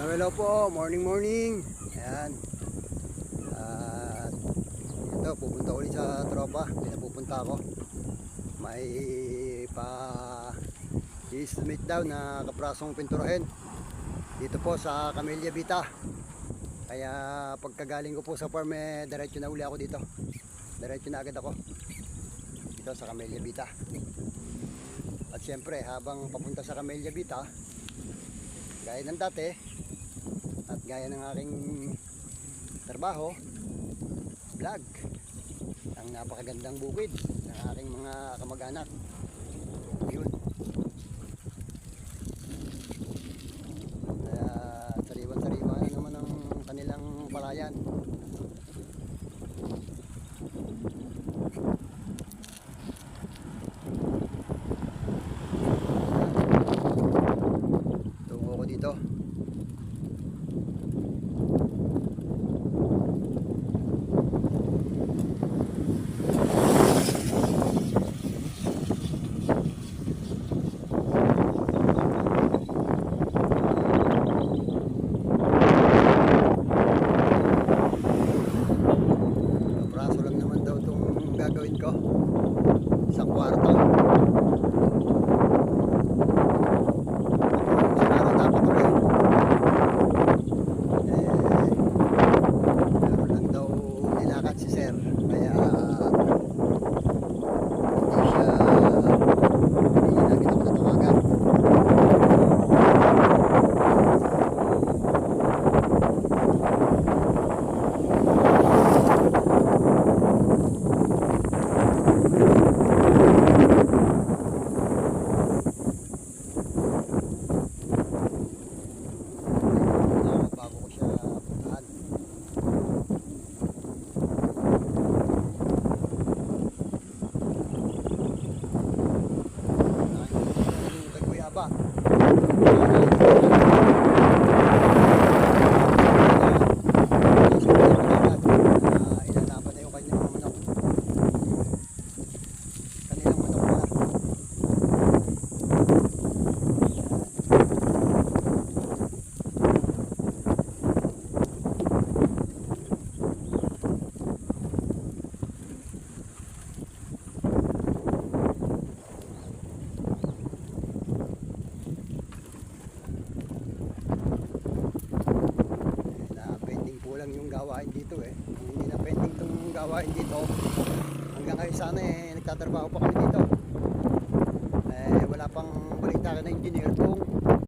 Hello po, morning. Ayan. At ito, pupunta ulit sa tropa. Pinapupunta ako. May i-submit daw na kaprasong pinturahin dito po sa Camellia Vita. Kaya pagkagaling ko po sa farm, diretso na uli ako dito. Diretso na agad ako dito sa Camellia Vita. At syempre, habang papunta sa Camellia Vita, gaya ng dati at gaya ng aking trabaho, vlog ang napakagandang bukid ng aking mga kamag-anak. Yun. Kaya sariwan-sariwa na naman ang kanilang palayan. Tungo ko dito. Braso lang naman daw itong gagawin ko sa kwarto. Sinaro dapat ulit. Meron lang daw nilakad si sir. Kaya hindi na kita ko natawagan. Bago ko siya puntahan. Yung taguyaba. Ilalaban na yung kanyang mga manok. Kanilang manok pala. Pending po lang yung gawain dito Kung hindi na pending itong gawain dito, hanggang ngayon sana nagtatrabaho pa kami dito. Wala pang balita ka na engineer kung